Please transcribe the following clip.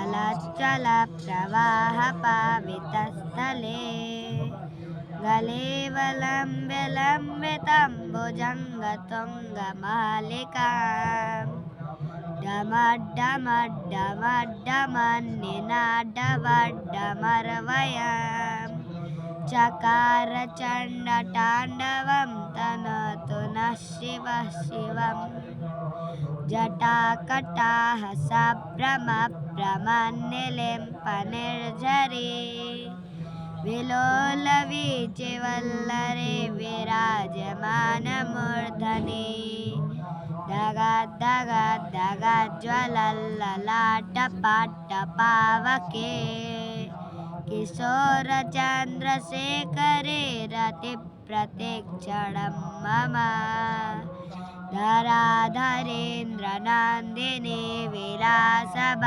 चलच्चलप्रवाहपावितस्थले गलेवलम्ब्य लम्बितम्बुजङ्गतुङ्गमालिकाम् डमड्डमड्डमड्डमन्निनादवड्डमरवयम् चकार चण्डताण्डवं तनोतु नः शिवः शिवम् जटाकटाः सम्भ्रमभ्रमन्निलिम्पनिर्झरी विलोलवीचिवल्लरे विराजमानमूर्धनि दगद्दगद्दगज्ज्वलल्ललाटपाटपावके किशोरचन्द्रशेखरे रतिप्रतीक्षणं मम धराधरेन्द्रनन्दिनी विलासबन्धुबान्धवी